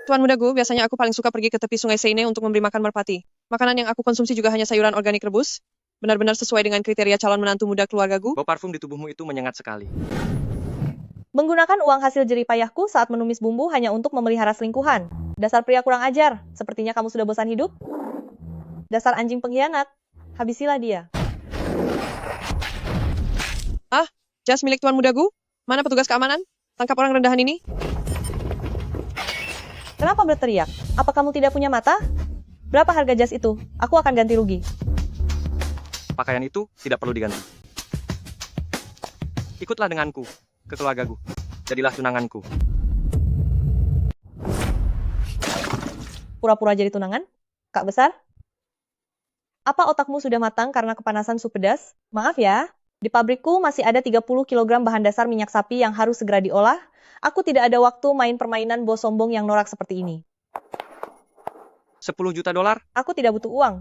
Tuan mudaku, biasanya aku paling suka pergi ke tepi sungai Seine untuk memberi makan merpati. Makanan yang aku konsumsi juga hanya sayuran organik rebus, benar-benar sesuai dengan kriteria calon menantu muda keluargaku. Bau parfum di tubuhmu itu menyengat sekali. Menggunakan uang hasil jerih payahku saat menumis bumbu hanya untuk memelihara selingkuhan. Dasar pria kurang ajar, sepertinya kamu sudah bosan hidup? Dasar anjing pengkhianat, habisilah dia. Ah, jas milik tuan mudaku? Mana petugas keamanan? Tangkap orang rendahan ini. Kenapa berteriak? Apa kamu tidak punya mata? Berapa harga jas itu? Aku akan ganti rugi. Pakaian itu tidak perlu diganti. Ikutlah denganku ke keluargaku. Jadilah tunanganku. Pura-pura jadi tunangan? Kak besar? Apa otakmu sudah matang karena kepanasan sup pedas? Maaf ya, di pabrikku masih ada 30 kg bahan dasar minyak sapi yang harus segera diolah. Aku tidak ada waktu main permainan bos sombong yang norak seperti ini. 10 juta dolar? Aku tidak butuh uang.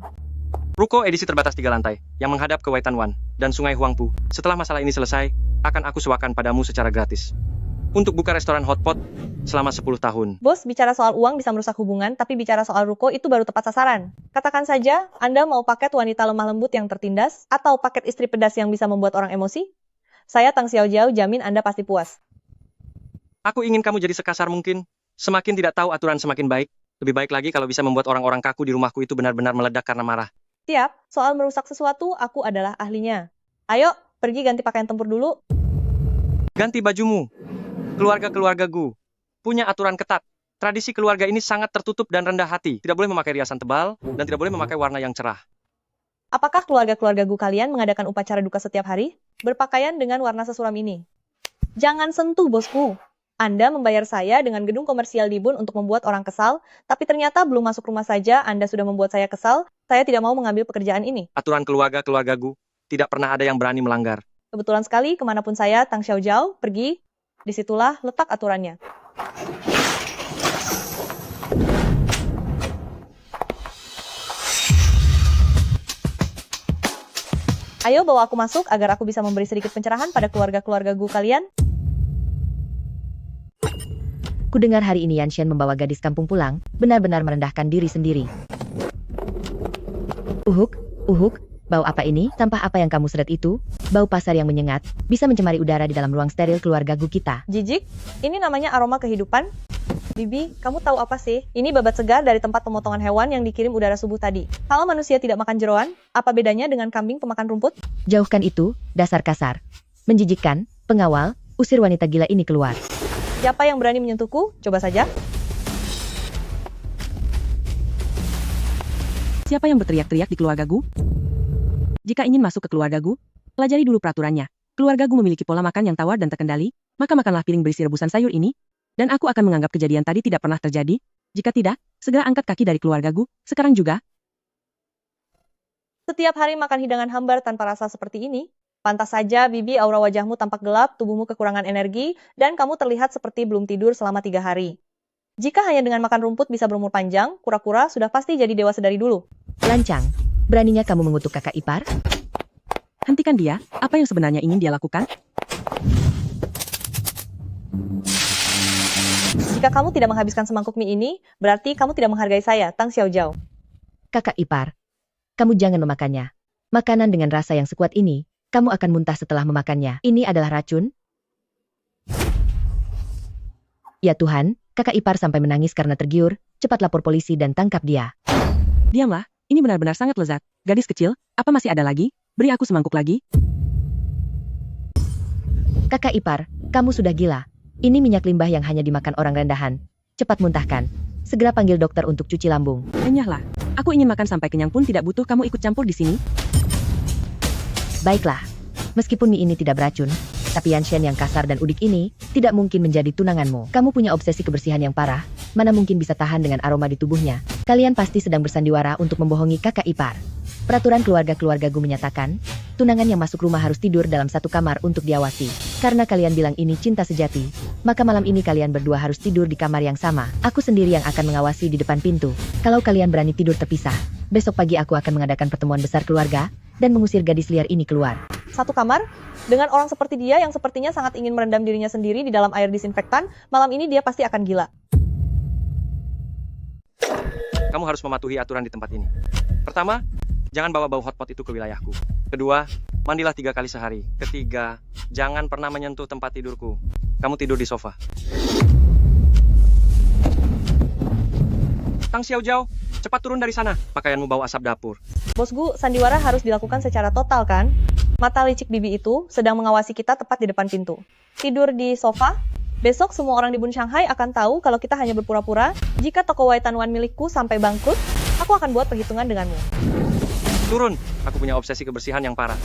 Ruko edisi terbatas 3 lantai, yang menghadap ke Waitanwan dan Sungai Huangpu. Setelah masalah ini selesai, akan aku sewakan padamu secara gratis. Untuk buka restoran hotpot selama 10 tahun. Bos, bicara soal uang bisa merusak hubungan, tapi bicara soal ruko itu baru tepat sasaran. Katakan saja, Anda mau paket wanita lemah lembut yang tertindas, atau paket istri pedas yang bisa membuat orang emosi? Saya Tang Xiaojiao jamin Anda pasti puas. Aku ingin kamu jadi sekasar mungkin. Semakin tidak tahu aturan semakin baik. Lebih baik lagi kalau bisa membuat orang-orang kaku di rumahku itu benar-benar meledak karena marah. Siap, soal merusak sesuatu, aku adalah ahlinya. Ayo, pergi ganti pakaian tempur dulu. Ganti bajumu. Keluarga-keluargaku punya aturan ketat. Tradisi keluarga ini sangat tertutup dan rendah hati. Tidak boleh memakai riasan tebal, dan tidak boleh memakai warna yang cerah. Apakah keluarga-keluargaku kalian mengadakan upacara duka setiap hari? Berpakaian dengan warna sesuram ini. Jangan sentuh, bosku. Anda membayar saya dengan gedung komersial di Bun untuk membuat orang kesal, tapi ternyata belum masuk rumah saja Anda sudah membuat saya kesal. Saya tidak mau mengambil pekerjaan ini. Aturan keluarga-keluargaku tidak pernah ada yang berani melanggar. Kebetulan sekali, kemanapun saya, Tang Xiaojiao, pergi, disitulah letak aturannya. Ayo bawa aku masuk agar aku bisa memberi sedikit pencerahan pada keluarga-keluargaku kalian. Kudengar hari ini Yanshen membawa gadis kampung pulang, benar-benar merendahkan diri sendiri. Uhuk, bau apa ini? Sampah apa yang kamu seret itu? Bau pasar yang menyengat, bisa mencemari udara di dalam ruang steril keluargaku kita. Jijik, ini namanya aroma kehidupan. Bibi, kamu tahu apa sih? Ini babat segar dari tempat pemotongan hewan yang dikirim udara subuh tadi. Kalau manusia tidak makan jeroan, apa bedanya dengan kambing pemakan rumput? Jauhkan itu, dasar kasar. Menjijikkan, pengawal, usir wanita gila ini keluar. Siapa yang berani menyentuhku? Coba saja. Siapa yang berteriak-teriak di keluargaku? Jika ingin masuk ke keluargaku, pelajari dulu peraturannya. Keluargaku memiliki pola makan yang tawar dan terkendali, maka makanlah piring berisi rebusan sayur ini, dan aku akan menganggap kejadian tadi tidak pernah terjadi. Jika tidak, segera angkat kaki dari keluargaku, sekarang juga. Setiap hari makan hidangan hambar tanpa rasa seperti ini, pantas saja, Bibi, aura wajahmu tampak gelap, tubuhmu kekurangan energi, dan kamu terlihat seperti belum tidur selama 3 hari. Jika hanya dengan makan rumput bisa berumur panjang, kura-kura sudah pasti jadi dewasa dari dulu. Lancang, beraninya kamu mengutuk kakak ipar? Hentikan dia, apa yang sebenarnya ingin dia lakukan? Jika kamu tidak menghabiskan semangkuk mie ini, berarti kamu tidak menghargai saya, Tang Xiaojiao. Kakak ipar, kamu jangan memakannya. Makanan dengan rasa yang sekuat ini, kamu akan muntah setelah memakannya. Ini adalah racun? Ya Tuhan, kakak ipar sampai menangis karena tergiur. Cepat lapor polisi dan tangkap dia. Diamlah, ini benar-benar sangat lezat. Gadis kecil, apa masih ada lagi? Beri aku semangkuk lagi. Kakak ipar, kamu sudah gila. Ini minyak limbah yang hanya dimakan orang rendahan. Cepat muntahkan. Segera panggil dokter untuk cuci lambung. Renyahlah. Aku ingin makan sampai kenyang pun tidak butuh kamu ikut campur di sini. Baiklah. Meskipun mie ini tidak beracun, tapi Yanshen yang kasar dan udik ini tidak mungkin menjadi tunanganmu. Kamu punya obsesi kebersihan yang parah, mana mungkin bisa tahan dengan aroma di tubuhnya. Kalian pasti sedang bersandiwara untuk membohongi kakak ipar. Peraturan keluarga-keluargaku menyatakan, tunangan yang masuk rumah harus tidur dalam satu kamar untuk diawasi. Karena kalian bilang ini cinta sejati, maka malam ini kalian berdua harus tidur di kamar yang sama. Aku sendiri yang akan mengawasi di depan pintu. Kalau kalian berani tidur terpisah, besok pagi aku akan mengadakan pertemuan besar keluarga dan mengusir gadis liar ini keluar. Satu kamar, dengan orang seperti dia yang sepertinya sangat ingin merendam dirinya sendiri di dalam air disinfektan, malam ini dia pasti akan gila. kamu harus mematuhi aturan di tempat ini. Pertama, jangan bawa bau hotpot itu ke wilayahku. Kedua, mandilah 3 kali sehari. Ketiga, jangan pernah menyentuh tempat tidurku. Kamu tidur di sofa. Tang Xiaojiao, cepat turun dari sana. Pakaianmu bau asap dapur. Bos Gu, sandiwara harus dilakukan secara total kan? Mata licik Bibi itu sedang mengawasi kita tepat di depan pintu. Tidur di sofa? Besok semua orang di Bun Shanghai akan tahu kalau kita hanya berpura-pura. Jika toko Waitan Wan milikku sampai bangkrut, aku akan buat perhitungan denganmu. Turun, aku punya obsesi kebersihan yang parah.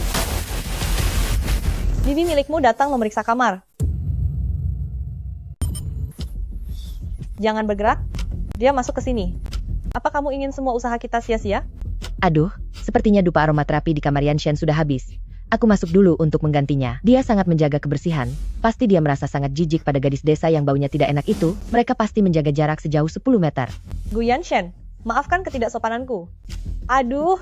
Bibi milikmu datang memeriksa kamar. Jangan bergerak, dia masuk ke sini. Apa kamu ingin semua usaha kita sia-sia? Aduh, sepertinya dupa aromaterapi di kamar Yanshen sudah habis. Aku masuk dulu untuk menggantinya. Dia sangat menjaga kebersihan. Pasti dia merasa sangat jijik pada gadis desa yang baunya tidak enak itu. Mereka pasti menjaga jarak sejauh 10 meter. Gu Yanshen, maafkan ketidaksopananku. Aduh.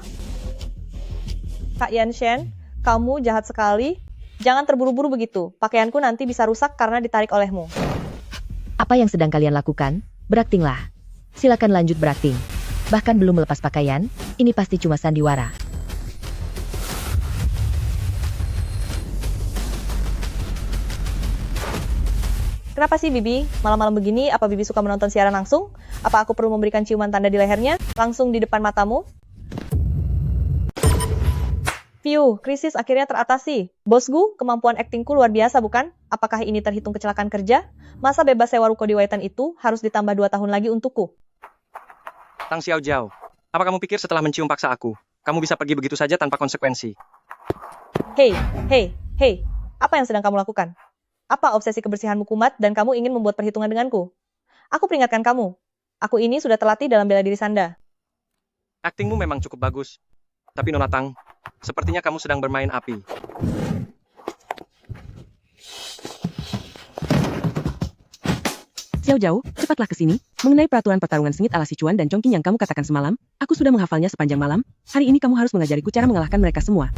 Kak Yanshen, kamu jahat sekali. Jangan terburu-buru begitu. Pakaianku nanti bisa rusak karena ditarik olehmu. Apa yang sedang kalian lakukan? Beraktinglah. Silakan lanjut berakting. Bahkan belum melepas pakaian, ini pasti cuma sandiwara. Kenapa sih Bibi? Malam-malam begini, apa Bibi suka menonton siaran langsung? Apa aku perlu memberikan ciuman tanda di lehernya? Langsung di depan matamu? Piu, krisis akhirnya teratasi. Bos Gu, kemampuan aktingku luar biasa bukan? Apakah ini terhitung kecelakaan kerja? Masa bebas sewa ruko di Waitan itu harus ditambah 2 tahun lagi untukku? Tang Xiaojiao, apa kamu pikir setelah mencium paksa aku, kamu bisa pergi begitu saja tanpa konsekuensi? Hei, apa yang sedang kamu lakukan? Apa obsesi kebersihanmu kumat dan kamu ingin membuat perhitungan denganku? Aku peringatkan kamu, aku ini sudah terlatih dalam bela diri Sanda. Aktingmu memang cukup bagus. Tapi Nona Tang, sepertinya kamu sedang bermain api. Xiaojiao, cepatlah ke sini. Mengenai peraturan pertarungan sengit ala Sichuan dan Chongqing yang kamu katakan semalam, aku sudah menghafalnya sepanjang malam. Hari ini kamu harus mengajariku cara mengalahkan mereka semua.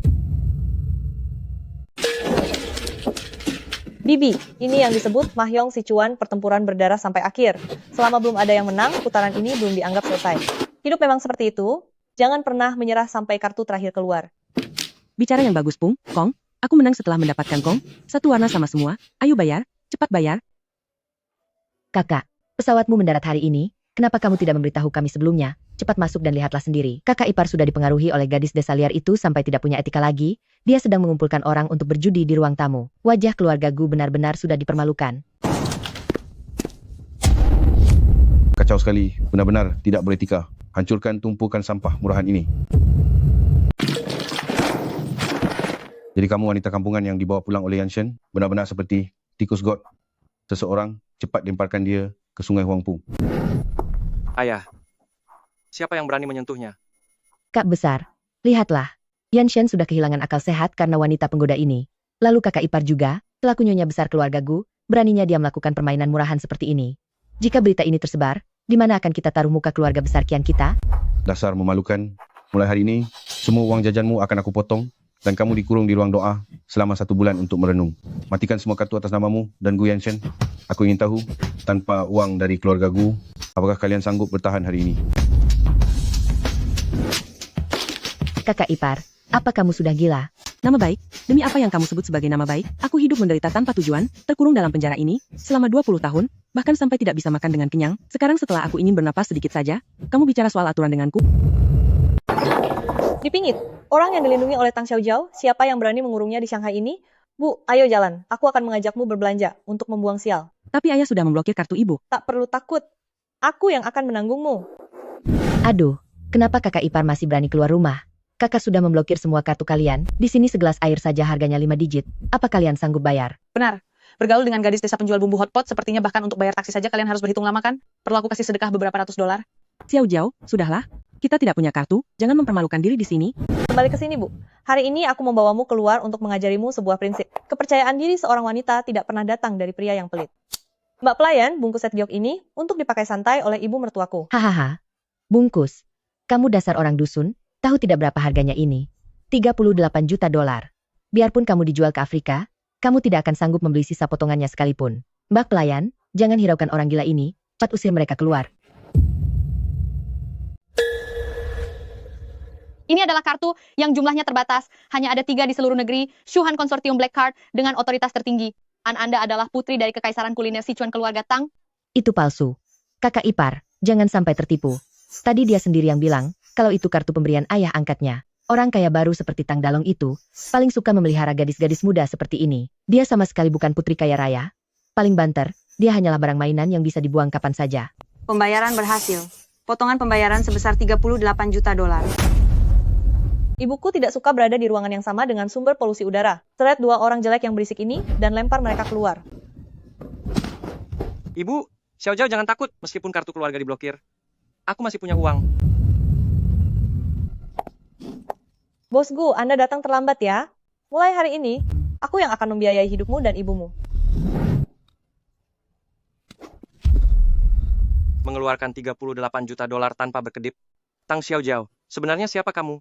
Bibi, ini yang disebut Mahyong Sichuan pertempuran berdarah sampai akhir. Selama belum ada yang menang, putaran ini belum dianggap selesai. Hidup memang seperti itu. Jangan pernah menyerah sampai kartu terakhir keluar. Bicara yang bagus, Pung. Kong, aku menang setelah mendapatkan Kong. Satu warna sama semua. Ayo bayar. Cepat bayar. Kakak, pesawatmu mendarat hari ini. Kenapa kamu tidak memberitahu kami sebelumnya? Cepat masuk dan lihatlah sendiri. Kakak ipar sudah dipengaruhi oleh gadis desa liar itu sampai tidak punya etika lagi. Dia sedang mengumpulkan orang untuk berjudi di ruang tamu. Wajah keluarga Gu benar-benar sudah dipermalukan. Kacau sekali, benar-benar tidak beretika. Hancurkan tumpukan sampah murahan ini. Jadi kamu wanita kampungan yang dibawa pulang oleh Yanshen, benar-benar seperti tikus got. Seseorang cepat lemparkan dia ke sungai Huangpu. Ayah, siapa yang berani menyentuhnya? Kak besar, lihatlah. Yanshen sudah kehilangan akal sehat karena wanita penggoda ini. Lalu kakak ipar juga, selaku nyonya besar keluarga Gu, beraninya dia melakukan permainan murahan seperti ini. Jika berita ini tersebar, di mana akan kita taruh muka keluarga besar Kian kita? Dasar memalukan. Mulai hari ini, semua uang jajanmu akan aku potong dan kamu dikurung di ruang doa selama 1 bulan untuk merenung. Matikan semua kartu atas namamu dan Gu Yanshen. Aku ingin tahu, tanpa uang dari keluarga Gu, apakah kalian sanggup bertahan hari ini? Kakak ipar, apa kamu sudah gila? Nama baik, demi apa yang kamu sebut sebagai nama baik, aku hidup menderita tanpa tujuan, terkurung dalam penjara ini, selama 20 tahun, bahkan sampai tidak bisa makan dengan kenyang. Sekarang setelah aku ingin bernapas sedikit saja, kamu bicara soal aturan denganku? Dipingit, orang yang dilindungi oleh Tang Xiaojiao, siapa yang berani mengurungnya di Shanghai ini? Bu, ayo jalan, aku akan mengajakmu berbelanja untuk membuang sial. Tapi ayah sudah memblokir kartu ibu. Tak perlu takut, aku yang akan menanggungmu. Aduh, kenapa kakak ipar masih berani keluar rumah? Kakak sudah memblokir semua kartu kalian. Di sini segelas air saja harganya 5 digit. Apa kalian sanggup bayar? Benar. Bergaul dengan gadis desa penjual bumbu hotpot, sepertinya bahkan untuk bayar taksi saja kalian harus berhitung lama kan? Perlu aku kasih sedekah beberapa ratus dolar? Xiaojiao, sudahlah. Kita tidak punya kartu, jangan mempermalukan diri di sini. Kembali ke sini, Bu. Hari ini aku membawamu keluar untuk mengajarimu sebuah prinsip. Kepercayaan diri seorang wanita tidak pernah datang dari pria yang pelit. Mbak pelayan, bungkus set giok ini untuk dipakai santai oleh ibu mertuaku. Hahaha. Bungkus. Kamu dasar orang dusun, tahu tidak berapa harganya ini? 38 juta dolar. Biarpun kamu dijual ke Afrika, kamu tidak akan sanggup membeli sisa potongannya sekalipun. Mbak pelayan, jangan hiraukan orang gila ini, cepat usir mereka keluar. Ini adalah kartu yang jumlahnya terbatas. Hanya ada 3 di seluruh negeri. Shuhan Konsortium Black Card dengan otoritas tertinggi. Anda adalah putri dari Kekaisaran Kuliner Sichuan keluarga Tang. Itu palsu. Kakak ipar, jangan sampai tertipu. Tadi dia sendiri yang bilang, kalau itu kartu pemberian ayah angkatnya. Orang kaya baru seperti Tang Dalong itu, paling suka memelihara gadis-gadis muda seperti ini. Dia sama sekali bukan putri kaya raya. Paling banter, dia hanyalah barang mainan yang bisa dibuang kapan saja. Pembayaran berhasil. Potongan pembayaran sebesar 38 juta dolar. Ibuku tidak suka berada di ruangan yang sama dengan sumber polusi udara. Seret 2 orang jelek yang berisik ini dan lempar mereka keluar. Ibu, Xiao Zhao jangan takut meskipun kartu keluarga diblokir. Aku masih punya uang. Bosku, Anda datang terlambat ya. Mulai hari ini, aku yang akan membiayai hidupmu dan ibumu. Mengeluarkan 38 juta dolar tanpa berkedip. Tang Xiao Zhao, sebenarnya siapa kamu?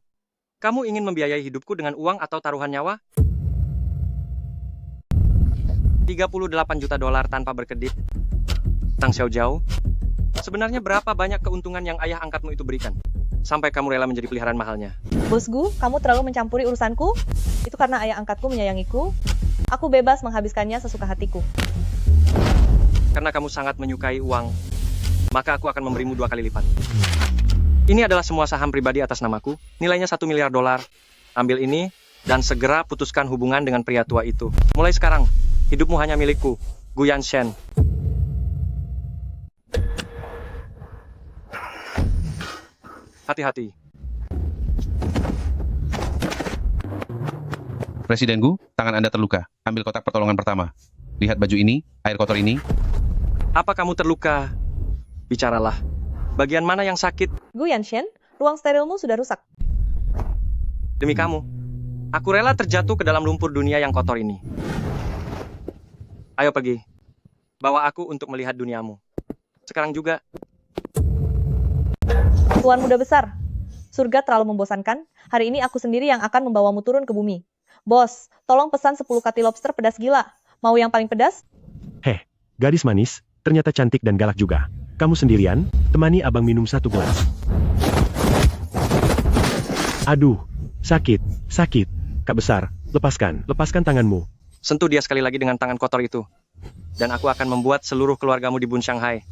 Kamu ingin membiayai hidupku dengan uang atau taruhan nyawa? 38 juta dolar tanpa berkedip. Tang Xiao Zhao, sebenarnya berapa banyak keuntungan yang ayah angkatmu itu berikan? Sampai kamu rela menjadi peliharaan mahalnya. Bosku, kamu terlalu mencampuri urusanku? Itu karena ayah angkatku menyayangiku. Aku bebas menghabiskannya sesuka hatiku. Karena kamu sangat menyukai uang, maka aku akan memberimu 2 kali lipat. Ini adalah semua saham pribadi atas namaku, nilainya 1 miliar dolar. Ambil ini, dan segera putuskan hubungan dengan pria tua itu. Mulai sekarang, hidupmu hanya milikku, Gu Yanshen. Hati-hati. Presiden Gu, tangan Anda terluka. Ambil kotak pertolongan pertama. Lihat baju ini, air kotor ini. Apa kamu terluka? Bicaralah. Bagian mana yang sakit? Gu Yanshen, ruang sterilmu sudah rusak. Demi kamu, aku rela terjatuh ke dalam lumpur dunia yang kotor ini. Ayo pergi. Bawa aku untuk melihat duniamu. Sekarang juga. Tuan muda besar, surga terlalu membosankan. Hari ini aku sendiri yang akan membawamu turun ke bumi. Bos, tolong pesan 10 kati lobster pedas gila. Mau yang paling pedas? Heh, gadis manis, ternyata cantik dan galak juga. Kamu sendirian? Temani abang minum 1 gelas. Aduh, sakit, sakit. Kak besar, lepaskan tanganmu. Sentuh dia sekali lagi dengan tangan kotor itu. Dan aku akan membuat seluruh keluargamu di Bun Shanghai.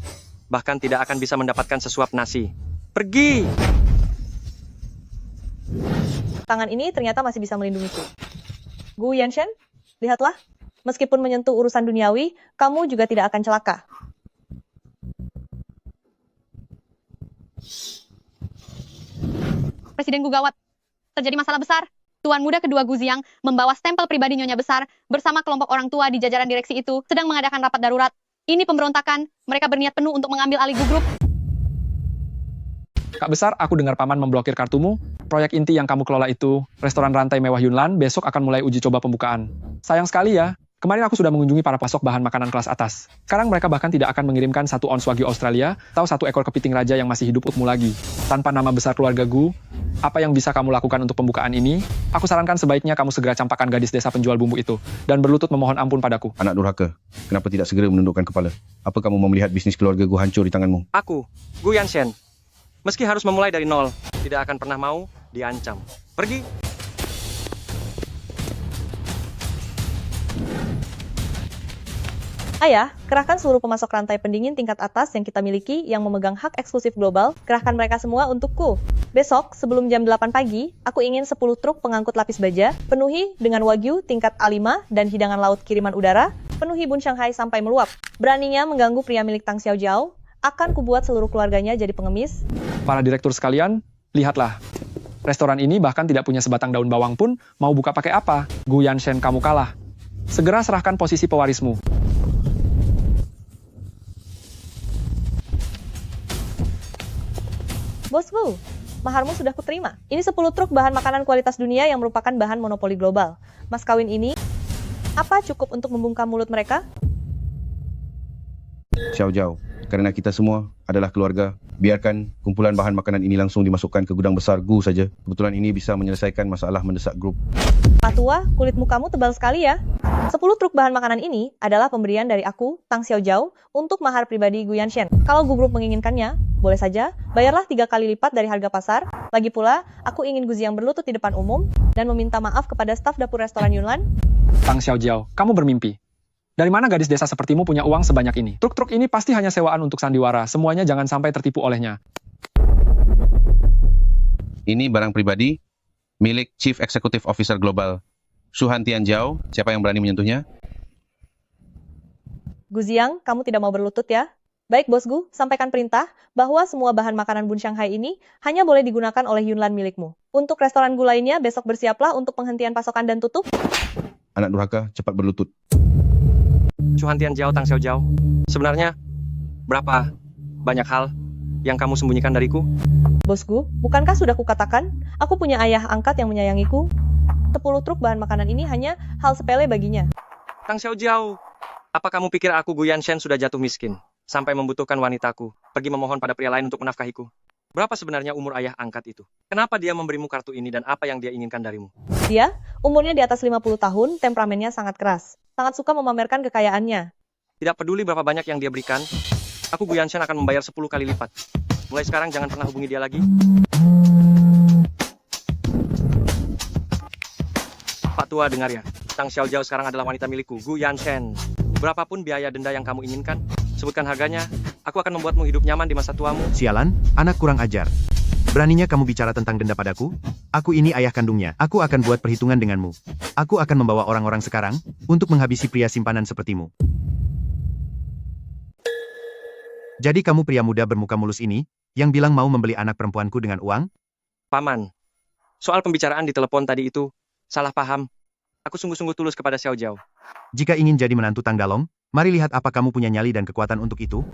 Bahkan tidak akan bisa mendapatkan sesuap nasi. Pergi! Tangan ini ternyata masih bisa melindungiku. Gu Yanshen, lihatlah. Meskipun menyentuh urusan duniawi, kamu juga tidak akan celaka. Presiden Gu gawat. Terjadi masalah besar. Tuan muda kedua Gu Ziang membawa stempel pribadi Nyonya Besar bersama kelompok orang tua di jajaran direksi itu sedang mengadakan rapat darurat. Ini pemberontakan. Mereka berniat penuh untuk mengambil alih Gu Group. Kak besar, aku dengar paman memblokir kartumu. Proyek inti yang kamu kelola itu, restoran rantai mewah Yunlan, besok akan mulai uji coba pembukaan. Sayang sekali ya, kemarin aku sudah mengunjungi para pasok bahan makanan kelas atas. Sekarang mereka bahkan tidak akan mengirimkan 1 ons wagyu Australia atau 1 ekor kepiting raja yang masih hidup utuh lagi. Tanpa nama besar keluarga Gu, apa yang bisa kamu lakukan untuk pembukaan ini? Aku sarankan sebaiknya kamu segera campakkan gadis desa penjual bumbu itu dan berlutut memohon ampun padaku. Anak durhaka, kenapa tidak segera menundukkan kepala? Apa kamu mau melihat bisnis keluarga Gu hancur di tanganmu? Aku, Gu Yanshen. Meski harus memulai dari nol, tidak akan pernah mau diancam. Pergi! Ayah, kerahkan seluruh pemasok rantai pendingin tingkat atas yang kita miliki yang memegang hak eksklusif global. Kerahkan mereka semua untukku. Besok, sebelum jam 8 pagi, aku ingin 10 truk pengangkut lapis baja, penuhi dengan wagyu tingkat A5 dan hidangan laut kiriman udara, penuhi Bun Shanghai sampai meluap. Beraninya mengganggu pria milik Tang Xiao Zhao, akan kubuat seluruh keluarganya jadi pengemis. Para direktur sekalian, lihatlah. Restoran ini bahkan tidak punya sebatang daun bawang pun, mau buka pakai apa? Gu Yanshen, kamu kalah. Segera serahkan posisi pewarismu. Bosku, maharmu sudah kuterima. Ini 10 truk bahan makanan kualitas dunia yang merupakan bahan monopoli global. Mas kawin ini, apa cukup untuk membungkam mulut mereka? Xiao Zhao, karena kita semua adalah keluarga, biarkan kumpulan bahan makanan ini langsung dimasukkan ke gudang besar Gu saja. Kebetulan ini bisa menyelesaikan masalah mendesak grup. Pak Tua, kulit mukamu tebal sekali ya. 10 truk bahan makanan ini adalah pemberian dari aku, Tang Xiao Zhao, untuk mahar pribadi Gu Yanshen. Kalau Gu Group menginginkannya, boleh saja, bayarlah 3 kali lipat dari harga pasar, Lagi pula, aku ingin Guziang berlutut di depan umum dan meminta maaf kepada staf dapur restoran Yunlan. Tang Xiaojiao, kamu bermimpi. Dari mana gadis desa sepertimu punya uang sebanyak ini? Truk-truk ini pasti hanya sewaan untuk sandiwara. Semuanya jangan sampai tertipu olehnya. Ini barang pribadi milik Chief Executive Officer Global, Suhan Tianjiao. Siapa yang berani menyentuhnya? Guziang, kamu tidak mau berlutut ya? Baik Bos Gu, sampaikan perintah bahwa semua bahan makanan Bun Shanghai ini hanya boleh digunakan oleh Yunlan milikmu. Untuk restoran Gu lainnya, besok bersiaplah untuk penghentian pasokan dan tutup. Anak durhaka, cepat berlutut. Cuhan Tianjiao, Tang Xiaojiao. Sebenarnya, berapa banyak hal yang kamu sembunyikan dariku? Bosku, bukankah sudah kukatakan, aku punya ayah angkat yang menyayangiku? 10 truk bahan makanan ini hanya hal sepele baginya. Tang Xiaojiao, apa kamu pikir aku Gu Yanshen sudah jatuh miskin, sampai membutuhkan wanitaku, pergi memohon pada pria lain untuk menafkahiku? Berapa sebenarnya umur ayah angkat itu? Kenapa dia memberimu kartu ini dan apa yang dia inginkan darimu? Dia, umurnya di atas 50 tahun, temperamennya sangat keras. Sangat suka memamerkan kekayaannya. Tidak peduli berapa banyak yang dia berikan, aku Gu Yanshen akan membayar 10 kali lipat. Mulai sekarang jangan pernah hubungi dia lagi. Pak Tua, dengar ya. Tang Xiaojiao sekarang adalah wanita milikku, Gu Yanshen. Berapapun biaya denda yang kamu inginkan, sebutkan harganya. Aku akan membuatmu hidup nyaman di masa tuamu. Sialan, anak kurang ajar. Beraninya kamu bicara tentang denda padaku? Aku ini ayah kandungnya. Aku akan buat perhitungan denganmu. Aku akan membawa orang-orang sekarang untuk menghabisi pria simpanan sepertimu. Jadi kamu pria muda bermuka mulus ini, yang bilang mau membeli anak perempuanku dengan uang? Paman, soal pembicaraan di telepon tadi itu, salah paham. Aku sungguh-sungguh tulus kepada Xiaojiao. Jika ingin jadi menantu Tang Dalong, mari lihat apa kamu punya nyali dan kekuatan untuk itu.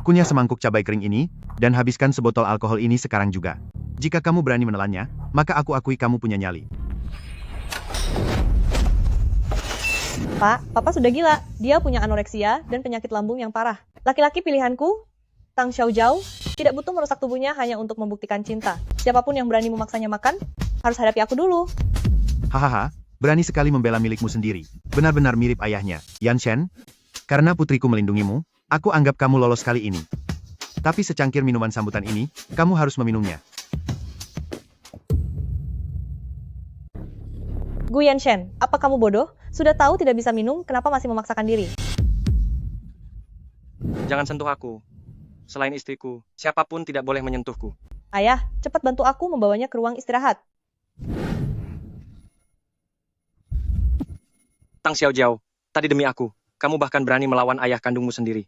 Kunyah semangkuk cabai kering ini, dan habiskan sebotol alkohol ini sekarang juga. Jika kamu berani menelannya, maka aku akui kamu punya nyali. Pak, Papa sudah gila. Dia punya anoreksia dan penyakit lambung yang parah. Laki-laki pilihanku, Tang Xiaojiao, tidak butuh merusak tubuhnya hanya untuk membuktikan cinta. Siapapun yang berani memaksanya makan, harus hadapi aku dulu. Hahaha, berani sekali membela milikmu sendiri. Benar-benar mirip ayahnya, Yanshen. Karena putriku melindungimu, aku anggap kamu lolos kali ini. Tapi secangkir minuman sambutan ini, kamu harus meminumnya. Gu Yanshen, apa kamu bodoh? Sudah tahu tidak bisa minum, kenapa masih memaksakan diri? Jangan sentuh aku. Selain istriku, siapapun tidak boleh menyentuhku. Ayah, cepat bantu aku membawanya ke ruang istirahat. Tang Xiaojiao, tadi demi aku, kamu bahkan berani melawan ayah kandungmu sendiri.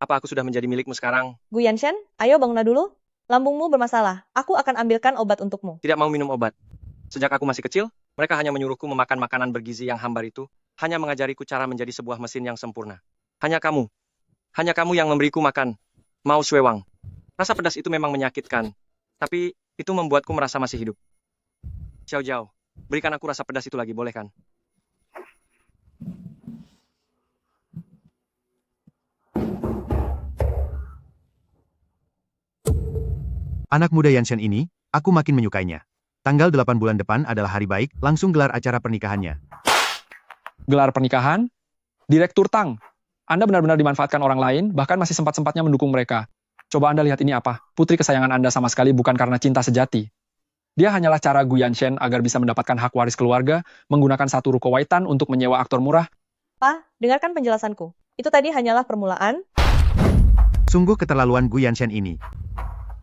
Apa aku sudah menjadi milikmu sekarang? Gu Yanshen, ayo bangunlah dulu. Lambungmu bermasalah. Aku akan ambilkan obat untukmu. Tidak mau minum obat. Sejak aku masih kecil, mereka hanya menyuruhku memakan makanan bergizi yang hambar itu, hanya mengajariku cara menjadi sebuah mesin yang sempurna. Hanya kamu yang memberiku makan. Mao Shuewang. Rasa pedas itu memang menyakitkan, tapi itu membuatku merasa masih hidup. Xiaojiao, berikan aku rasa pedas itu lagi, boleh kan? Anak muda Yanshen ini, aku makin menyukainya. Tanggal 8 bulan depan adalah hari baik, langsung gelar acara pernikahannya. Gelar pernikahan? Direktur Tang, Anda benar-benar dimanfaatkan orang lain, bahkan masih sempat-sempatnya mendukung mereka. Coba Anda lihat ini apa? Putri kesayangan Anda sama sekali bukan karena cinta sejati. Dia hanyalah cara Gu Yanshen agar bisa mendapatkan hak waris keluarga, menggunakan satu ruko waitan untuk menyewa aktor murah. Pak, dengarkan penjelasanku. Itu tadi hanyalah permulaan. Sungguh keterlaluan Gu Yanshen ini.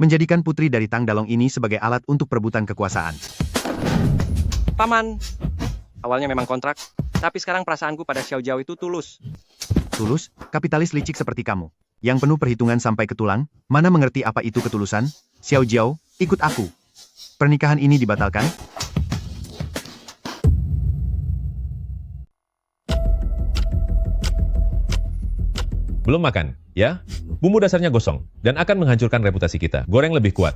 Menjadikan putri dari Tang Dalong ini sebagai alat untuk perebutan kekuasaan. Paman, awalnya memang kontrak, tapi sekarang perasaanku pada Xiaojiao itu tulus. Tulus, kapitalis licik seperti kamu. Yang penuh perhitungan sampai ke tulang, mana mengerti apa itu ketulusan? Xiaojiao, ikut aku. Pernikahan ini dibatalkan? Belum makan, ya? Bumbu dasarnya gosong, dan akan menghancurkan reputasi kita. Goreng lebih kuat.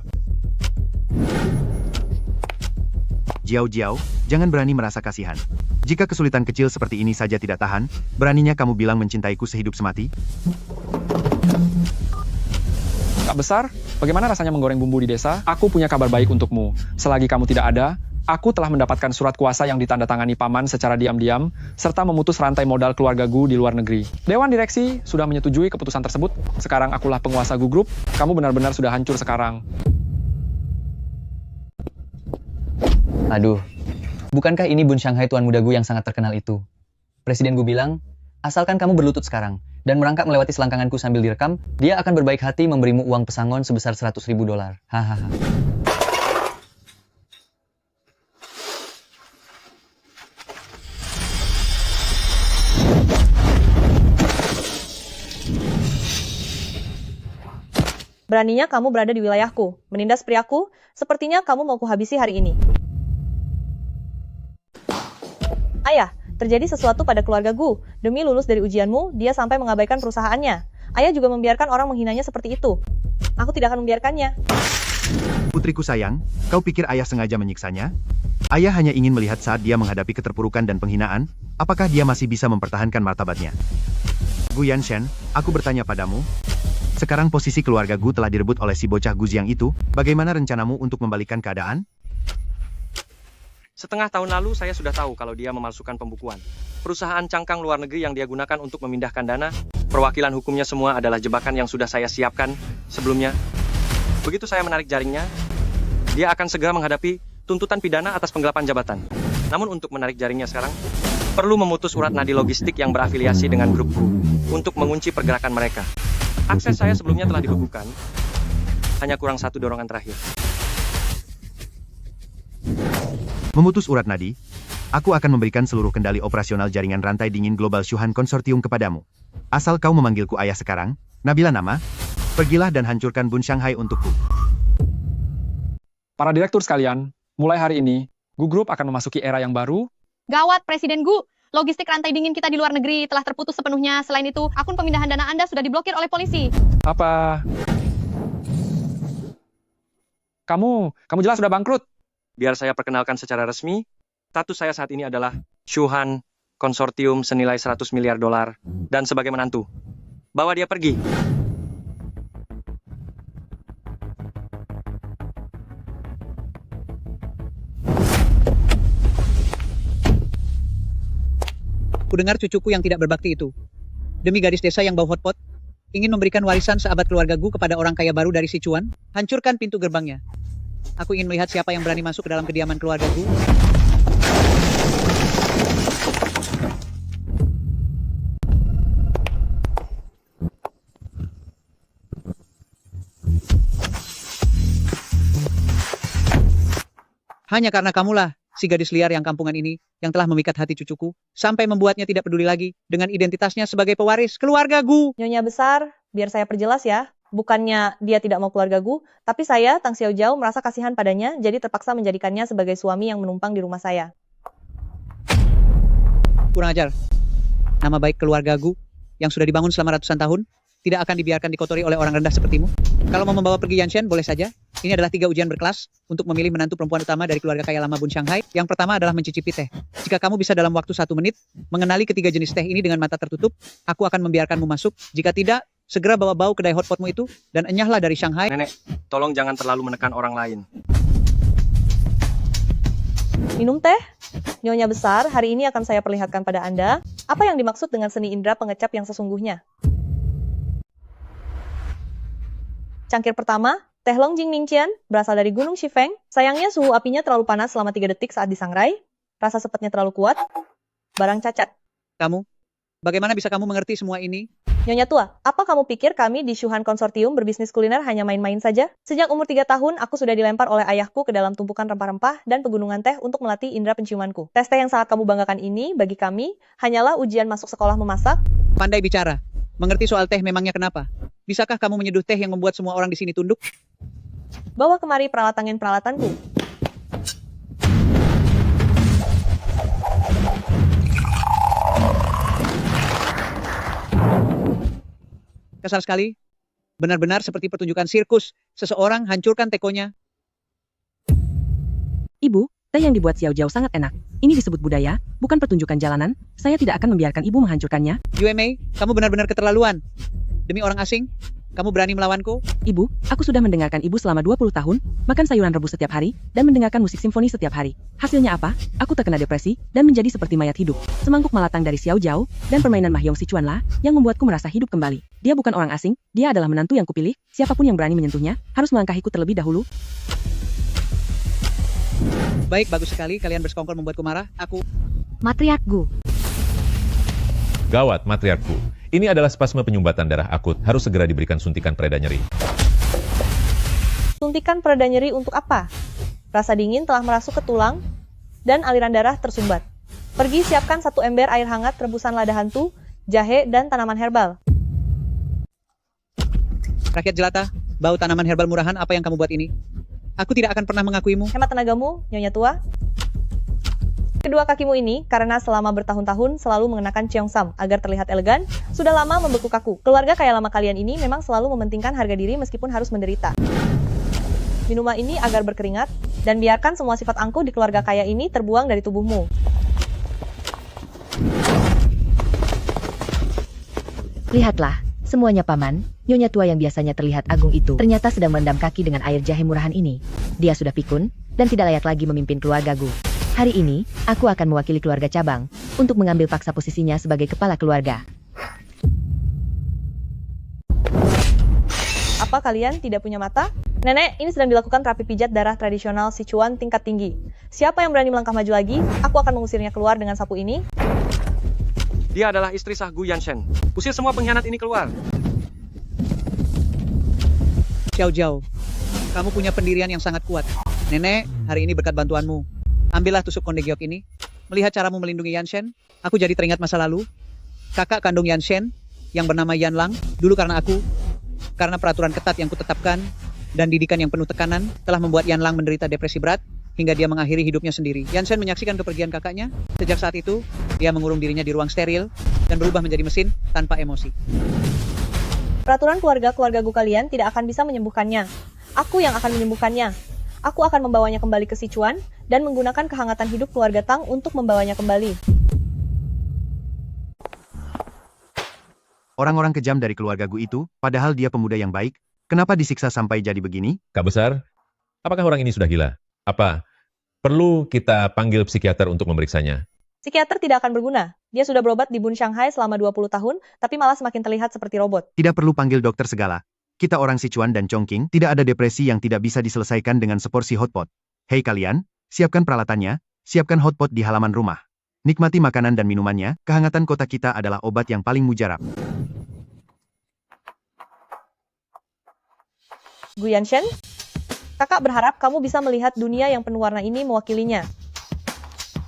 Jiao, jangan berani merasa kasihan. Jika kesulitan kecil seperti ini saja tidak tahan, beraninya kamu bilang mencintaiku sehidup semati? Kak Besar, bagaimana rasanya menggoreng bumbu di desa? Aku punya kabar baik untukmu. Selagi kamu tidak ada, aku telah mendapatkan surat kuasa yang ditandatangani Paman secara diam-diam, serta memutus rantai modal keluarga Gu di luar negeri. Dewan Direksi sudah menyetujui keputusan tersebut. Sekarang akulah penguasa Gu Group, kamu benar-benar sudah hancur sekarang. Aduh, bukankah ini Bun Shanghai Tuan Muda Gu yang sangat terkenal itu? Presiden Gu bilang, asalkan kamu berlutut sekarang dan merangkak melewati selangkanganku sambil direkam, dia akan berbaik hati memberimu uang pesangon sebesar $100.000. Hahaha. Beraninya kamu berada di wilayahku, menindas priaku, sepertinya kamu mau kuhabisi hari ini. Ayah, terjadi sesuatu pada keluarga Gu. Demi lulus dari ujianmu, dia sampai mengabaikan perusahaannya. Ayah juga membiarkan orang menghinanya seperti itu. Aku tidak akan membiarkannya. Putriku sayang, kau pikir ayah sengaja menyiksanya? Ayah hanya ingin melihat saat dia menghadapi keterpurukan dan penghinaan, apakah dia masih bisa mempertahankan martabatnya. Gu Yanshen, aku bertanya padamu, sekarang posisi keluarga Gu telah direbut oleh si bocah Guziang itu, bagaimana rencanamu untuk membalikkan keadaan? Setengah tahun lalu saya sudah tahu kalau dia memalsukan pembukuan. Perusahaan cangkang luar negeri yang dia gunakan untuk memindahkan dana, perwakilan hukumnya semua adalah jebakan yang sudah saya siapkan sebelumnya. Begitu saya menarik jaringnya, dia akan segera menghadapi tuntutan pidana atas penggelapan jabatan. Namun untuk menarik jaringnya sekarang, perlu memutus urat nadi logistik yang berafiliasi dengan grup Gu untuk mengunci pergerakan mereka. Akses saya sebelumnya telah dibekukan, hanya kurang satu dorongan terakhir. Memutus urat nadi, aku akan memberikan seluruh kendali operasional jaringan rantai dingin Global Shuhan Consortium kepadamu. Asal kau memanggilku ayah sekarang, Nabila Nama, pergilah dan hancurkan Bun Shanghai untukku. Para direktur sekalian, mulai hari ini, Gu Group akan memasuki era yang baru. Gawat, Presiden Gu. Logistik rantai dingin kita di luar negeri telah terputus sepenuhnya. Selain itu, akun pemindahan dana Anda sudah diblokir oleh polisi. Apa? Kamu jelas sudah bangkrut. Biar saya perkenalkan secara resmi, status saya saat ini adalah Shuhan Konsortium senilai $100 miliar dan sebagai menantu. Bawa dia pergi. Kudengar cucuku yang tidak berbakti itu, demi gadis desa yang bau hotpot, ingin memberikan warisan seabad keluarga Gu kepada orang kaya baru dari Sichuan, hancurkan pintu gerbangnya. Aku ingin melihat siapa yang berani masuk ke dalam kediaman keluarga Gu. Hanya karena kamulah, si gadis liar yang kampungan ini, yang telah memikat hati cucuku, sampai membuatnya tidak peduli lagi dengan identitasnya sebagai pewaris keluarga Gu. Nyonya besar, biar saya perjelas ya. Bukannya dia tidak mau keluarga Gu, tapi saya, Tang Xiaojiao, merasa kasihan padanya, jadi terpaksa menjadikannya sebagai suami yang menumpang di rumah saya. Kurang ajar. Nama baik keluarga Gu, yang sudah dibangun selama ratusan tahun, tidak akan dibiarkan dikotori oleh orang rendah sepertimu. Kalau mau membawa pergi Yanshen, boleh saja. Ini adalah 3 ujian berkelas untuk memilih menantu perempuan utama dari keluarga kaya lama Bun Shanghai. Yang pertama adalah mencicipi teh. Jika kamu bisa dalam waktu 1 menit mengenali ketiga jenis teh ini dengan mata tertutup, aku akan membiarkanmu masuk. Jika tidak, segera bawa bau kedai hotpotmu itu dan enyahlah dari Shanghai. Nenek, tolong jangan terlalu menekan orang lain. Minum teh? Nyonya besar, hari ini akan saya perlihatkan pada Anda apa yang dimaksud dengan seni indera pengecap yang sesungguhnya. Cangkir pertama, teh Longjing Ningqian, berasal dari Gunung Shifeng. Sayangnya suhu apinya terlalu panas selama 3 detik saat disangrai. Rasa sepetnya terlalu kuat. Barang cacat. Kamu, bagaimana bisa kamu mengerti semua ini? Nyonya tua, apa kamu pikir kami di Shuhan Consortium berbisnis kuliner hanya main-main saja? Sejak umur 3 tahun, aku sudah dilempar oleh ayahku ke dalam tumpukan rempah-rempah dan pegunungan teh untuk melatih indera penciumanku. Tes teh yang sangat kamu banggakan ini, bagi kami, hanyalah ujian masuk sekolah memasak. Pandai bicara. Mengerti soal teh memangnya kenapa? Bisakah kamu menyeduh teh yang membuat semua orang di sini tunduk? Bawa kemari peralatanku. Kasar sekali. Benar-benar seperti pertunjukan sirkus. Seseorang hancurkan tekonya. Ibu, teh yang dibuat Xiaojiao sangat enak. Ini disebut budaya, bukan pertunjukan jalanan. Saya tidak akan membiarkan ibu menghancurkannya. Yue Mei, kamu benar-benar keterlaluan. Demi orang asing, kamu berani melawanku? Ibu, aku sudah mendengarkan ibu selama 20 tahun, makan sayuran rebus setiap hari, dan mendengarkan musik simfoni setiap hari. Hasilnya apa? Aku terkena depresi, dan menjadi seperti mayat hidup. Semangkuk malatang dari Xiaojiao, dan permainan Mahyong Sichuanla, yang membuatku merasa hidup kembali. Dia bukan orang asing, dia adalah menantu yang kupilih, siapapun yang berani menyentuhnya, harus melangkahiku terlebih dahulu. Baik, bagus sekali. Kalian bersekongkol membuatku marah. Matriark Gu. Gawat, matriarkku. Ini adalah spasme penyumbatan darah akut. Harus segera diberikan suntikan pereda nyeri. Suntikan pereda nyeri untuk apa? Rasa dingin telah merasuk ke tulang, dan aliran darah tersumbat. Pergi siapkan 1 ember air hangat rebusan lada hantu, jahe, dan tanaman herbal. Rakyat jelata, bau tanaman herbal murahan apa yang kamu buat ini? Aku tidak akan pernah mengakuimu. Hemat tenagamu, Nyonya Tua. Kedua kakimu ini, karena selama bertahun-tahun selalu mengenakan cheongsam agar terlihat elegan, sudah lama membekuk kaku. Keluarga kaya lama kalian ini memang selalu mementingkan harga diri meskipun harus menderita. Minuman ini agar berkeringat, dan biarkan semua sifat angkuh di keluarga kaya ini terbuang dari tubuhmu. Lihatlah, semuanya paman, Nyonya Tua yang biasanya terlihat agung itu, ternyata sedang merendam kaki dengan air jahe murahan ini. Dia sudah pikun, dan tidak layak lagi memimpin keluarga Gu. Hari ini, aku akan mewakili keluarga cabang, untuk mengambil paksa posisinya sebagai kepala keluarga. Apa kalian tidak punya mata? Nenek, ini sedang dilakukan terapi pijat darah tradisional Sichuan tingkat tinggi. Siapa yang berani melangkah maju lagi, aku akan mengusirnya keluar dengan sapu ini. Dia adalah istri sah Gu Yanshen. Usir semua pengkhianat ini keluar. Xiao Jiao, kamu punya pendirian yang sangat kuat. Nenek, hari ini berkat bantuanmu. Ambillah tusuk konde giok ini. Melihat caramu melindungi Yanshen, aku jadi teringat masa lalu. Kakak kandung Yanshen, yang bernama Yan Lang, dulu karena peraturan ketat yang kutetapkan, dan didikan yang penuh tekanan, telah membuat Yan Lang menderita depresi berat, hingga dia mengakhiri hidupnya sendiri. Yanshen menyaksikan kepergian kakaknya. Sejak saat itu, dia mengurung dirinya di ruang steril, dan berubah menjadi mesin, tanpa emosi. Peraturan keluarga Gu kalian tidak akan bisa menyembuhkannya. Aku yang akan menyembuhkannya. Aku akan membawanya kembali ke Sichuan, dan menggunakan kehangatan hidup keluarga Tang untuk membawanya kembali. Orang-orang kejam dari keluarga Gu itu, padahal dia pemuda yang baik, kenapa disiksa sampai jadi begini? Kak Besar, apakah orang ini sudah gila? Apa perlu kita panggil psikiater untuk memeriksanya? Psikiater tidak akan berguna. Dia sudah berobat di Bun Shanghai selama 20 tahun, tapi malah semakin terlihat seperti robot. Tidak perlu panggil dokter segala. Kita orang Sichuan dan Chongqing, tidak ada depresi yang tidak bisa diselesaikan dengan seporsi hotpot. Hei kalian, siapkan peralatannya, siapkan hotpot di halaman rumah. Nikmati makanan dan minumannya, kehangatan kota kita adalah obat yang paling mujarab. Gu Yanshen, kakak berharap kamu bisa melihat dunia yang penuh warna ini mewakilinya.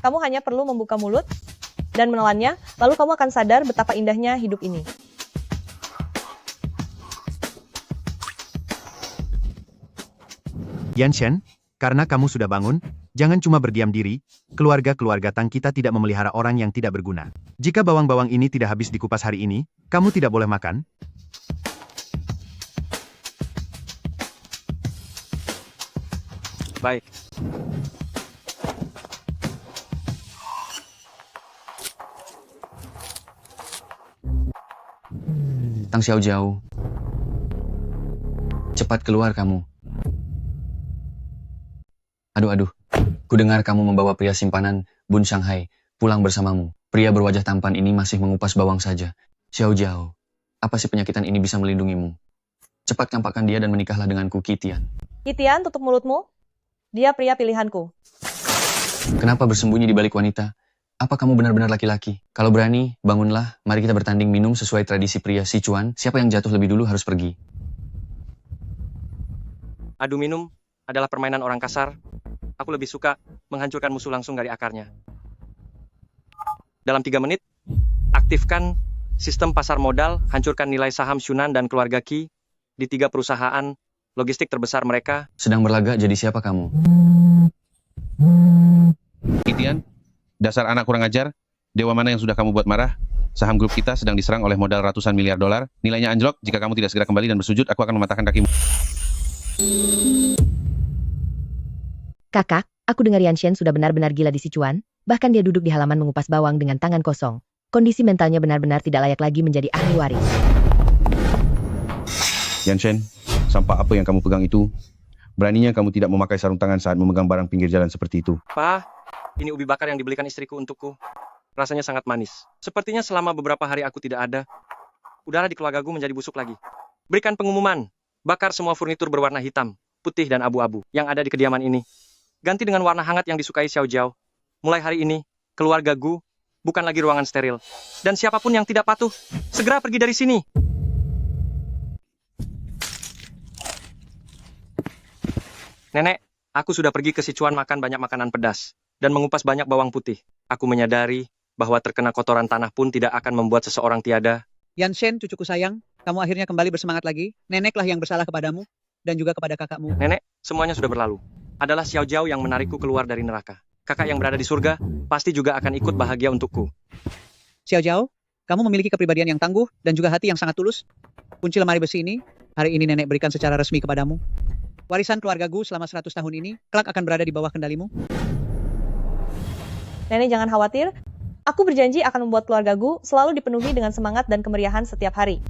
Kamu hanya perlu membuka mulut dan menelannya, lalu kamu akan sadar betapa indahnya hidup ini. Yanshen, karena kamu sudah bangun, jangan cuma berdiam diri, keluarga-keluarga Tang kita tidak memelihara orang yang tidak berguna. Jika bawang-bawang ini tidak habis dikupas hari ini, kamu tidak boleh makan. Baik. Tang Xiao Jiao. Cepat keluar kamu. Aduh. Ku dengar kamu membawa pria simpanan Bun Shanghai pulang bersamamu. Pria berwajah tampan ini masih mengupas bawang saja. Xiao Jiao, apa sih penyakitan ini bisa melindungimu? Cepat kampakkan dia dan menikahlah denganku, Qitian. Qitian, tutup mulutmu. Dia pria pilihanku. Kenapa bersembunyi di balik wanita? Apa kamu benar-benar laki-laki? Kalau berani, bangunlah. Mari kita bertanding minum sesuai tradisi pria Sichuan. Siapa yang jatuh lebih dulu harus pergi. Adu minum adalah permainan orang kasar. Aku lebih suka menghancurkan musuh langsung dari akarnya. Dalam 3 menit, aktifkan sistem pasar modal, hancurkan nilai saham Shunan dan keluarga Qi di 3 perusahaan logistik terbesar mereka. Sedang berlagak jadi siapa kamu? Qitian, dasar anak kurang ajar, dewa mana yang sudah kamu buat marah? Saham grup kita sedang diserang oleh modal ratusan miliar dolar. Nilainya anjlok, jika kamu tidak segera kembali dan bersujud, aku akan mematahkan kakimu. Kakak, aku dengar Yanshen sudah benar-benar gila di Sichuan, bahkan dia duduk di halaman mengupas bawang dengan tangan kosong. Kondisi mentalnya benar-benar tidak layak lagi menjadi ahli waris. Yanshen, sampah apa yang kamu pegang itu? Beraninya kamu tidak memakai sarung tangan saat memegang barang pinggir jalan seperti itu. Pa, ini ubi bakar yang dibelikan istriku untukku. Rasanya sangat manis. Sepertinya selama beberapa hari aku tidak ada, udara di keluargaku menjadi busuk lagi. Berikan pengumuman, bakar semua furnitur berwarna hitam, putih dan abu-abu yang ada di kediaman ini. ganti dengan warna hangat yang disukai Xiao Jiao. Mulai hari ini, keluarga Gu bukan lagi ruangan steril. Dan siapapun yang tidak patuh, segera pergi dari sini. Nenek, aku sudah pergi ke Sichuan makan banyak makanan pedas dan mengupas banyak bawang putih. Aku menyadari bahwa terkena kotoran tanah pun tidak akan membuat seseorang tiada. Yanshen, cucuku sayang, kamu akhirnya kembali bersemangat lagi. Neneklah yang bersalah kepadamu dan juga kepada kakakmu. Nenek, semuanya sudah berlalu. Adalah Xiao Jiao yang menarikku keluar dari neraka. Kakak yang berada di surga pasti juga akan ikut bahagia untukku. Xiao Jiao, kamu memiliki kepribadian yang tangguh dan juga hati yang sangat tulus. Kunci lemari besi ini, hari ini nenek berikan secara resmi kepadamu. Warisan keluarga Gu selama 100 tahun ini, kelak akan berada di bawah kendalimu. Nenek jangan khawatir, aku berjanji akan membuat keluarga Gu selalu dipenuhi dengan semangat dan kemeriahan setiap hari.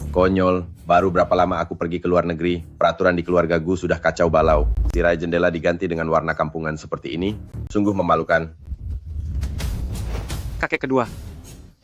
Konyol, baru berapa lama aku pergi ke luar negeri, peraturan di keluarga Gu sudah kacau balau. Tirai jendela diganti dengan warna kampungan seperti ini, sungguh memalukan. Kakek kedua,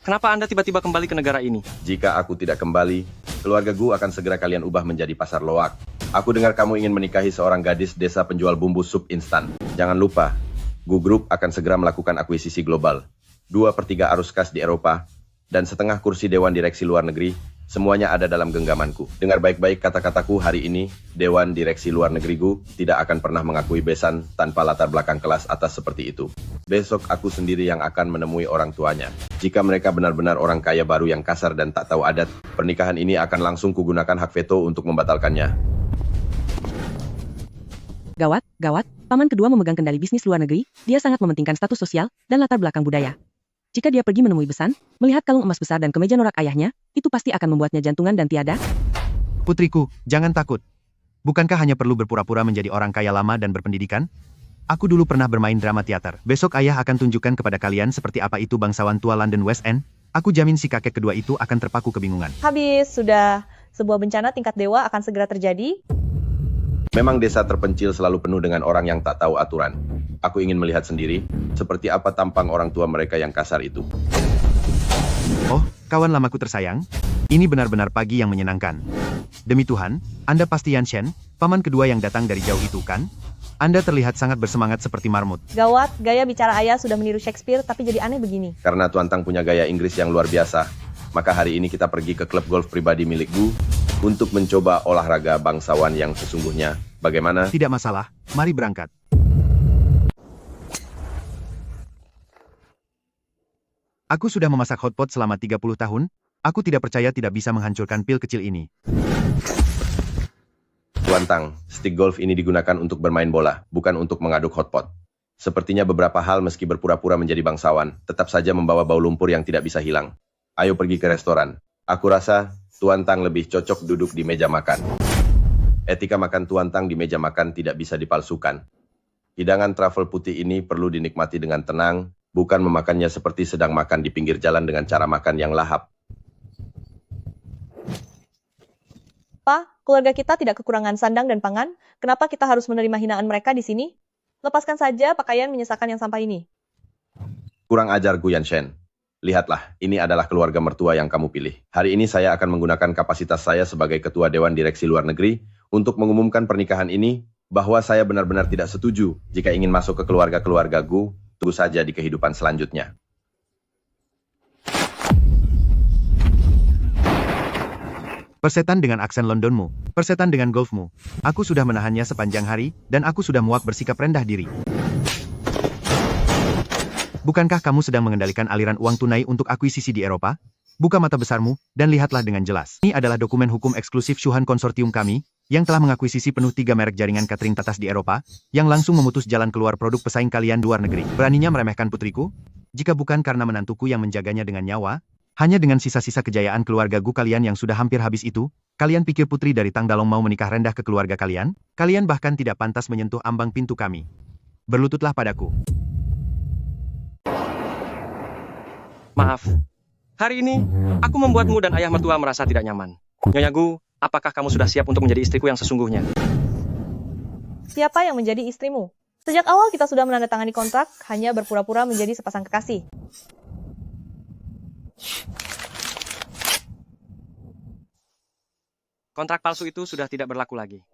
kenapa Anda tiba-tiba kembali ke negara ini? Jika aku tidak kembali, keluarga Gu akan segera kalian ubah menjadi pasar loak. Aku dengar kamu ingin menikahi seorang gadis desa penjual bumbu sup instan. Jangan lupa, Gu Group akan segera melakukan akuisisi global. 2/3 arus kas di Eropa, dan setengah kursi Dewan Direksi Luar Negeri, semuanya ada dalam genggamanku. Dengar baik-baik kata-kataku hari ini, Dewan Direksi Luar Negeri Gu tidak akan pernah mengakui besan tanpa latar belakang kelas atas seperti itu. Besok aku sendiri yang akan menemui orang tuanya. Jika mereka benar-benar orang kaya baru yang kasar dan tak tahu adat, pernikahan ini akan langsung kugunakan hak veto untuk membatalkannya. Gawat, gawat, paman kedua memegang kendali bisnis luar negeri, dia sangat mementingkan status sosial dan latar belakang budaya. Jika dia pergi menemui Besan, melihat kalung emas besar dan kemeja norak ayahnya, itu pasti akan membuatnya jantungan dan tiada. Putriku, jangan takut. Bukankah hanya perlu berpura-pura menjadi orang kaya lama dan berpendidikan? Aku dulu pernah bermain drama teater. Besok ayah akan tunjukkan kepada kalian seperti apa itu bangsawan tua London West End. Aku jamin si kakek kedua itu akan terpaku kebingungan. Habis, sudah. Sebuah bencana tingkat dewa akan segera terjadi. Memang desa terpencil selalu penuh dengan orang yang tak tahu aturan. Aku ingin melihat sendiri, seperti apa tampang orang tua mereka yang kasar itu. Oh, kawan lamaku tersayang, ini benar-benar pagi yang menyenangkan. Demi Tuhan, Anda pasti Yanshen, paman kedua yang datang dari jauh itu kan? Anda terlihat sangat bersemangat seperti marmut. Gawat, gaya bicara ayah sudah meniru Shakespeare tapi jadi aneh begini. Karena Tuan Tang punya gaya Inggris yang luar biasa, maka hari ini kita pergi ke klub golf pribadi milik Gu untuk mencoba olahraga bangsawan yang sesungguhnya. Bagaimana? Tidak masalah, mari berangkat. Aku sudah memasak hotpot selama 30 tahun, aku tidak percaya tidak bisa menghancurkan pil kecil ini. Tuan Tang, stick golf ini digunakan untuk bermain bola, bukan untuk mengaduk hotpot. Sepertinya beberapa hal meski berpura-pura menjadi bangsawan, tetap saja membawa bau lumpur yang tidak bisa hilang. Ayo pergi ke restoran. Aku rasa Tuan Tang lebih cocok duduk di meja makan. Etika makan Tuan Tang di meja makan tidak bisa dipalsukan. Hidangan truffle putih ini perlu dinikmati dengan tenang, bukan memakannya seperti sedang makan di pinggir jalan dengan cara makan yang lahap. Pak, keluarga kita tidak kekurangan sandang dan pangan. Kenapa kita harus menerima hinaan mereka di sini? Lepaskan saja pakaian menyesakan yang sampah ini. Kurang ajar Gu Yanshen. Lihatlah, ini adalah keluarga mertua yang kamu pilih. Hari ini saya akan menggunakan kapasitas saya sebagai Ketua Dewan Direksi Luar Negeri untuk mengumumkan pernikahan ini bahwa saya benar-benar tidak setuju jika ingin masuk ke keluarga-keluarga Gu, tunggu saja di kehidupan selanjutnya. Persetan dengan aksen Londonmu, persetan dengan golfmu. Aku sudah menahannya sepanjang hari, dan aku sudah muak bersikap rendah diri. Bukankah kamu sedang mengendalikan aliran uang tunai untuk akuisisi di Eropa? Buka mata besarmu, dan lihatlah dengan jelas. Ini adalah dokumen hukum eksklusif Shuhan Konsortium kami, yang telah mengakuisisi penuh 3 merek jaringan catering tatas di Eropa, yang langsung memutus jalan keluar produk pesaing kalian di luar negeri. Beraninya meremehkan putriku? Jika bukan karena menantuku yang menjaganya dengan nyawa, hanya dengan sisa-sisa kejayaan keluarga Gu kalian yang sudah hampir habis itu, kalian pikir putri dari Tangdalong mau menikah rendah ke keluarga kalian? Kalian bahkan tidak pantas menyentuh ambang pintu kami. Berlututlah padaku. Maaf, hari ini aku membuatmu dan ayah mertua merasa tidak nyaman. Nyonya Gu, apakah kamu sudah siap untuk menjadi istriku yang sesungguhnya? Siapa yang menjadi istrimu? Sejak awal kita sudah menandatangani kontrak, hanya berpura-pura menjadi sepasang kekasih. Kontrak palsu itu sudah tidak berlaku lagi.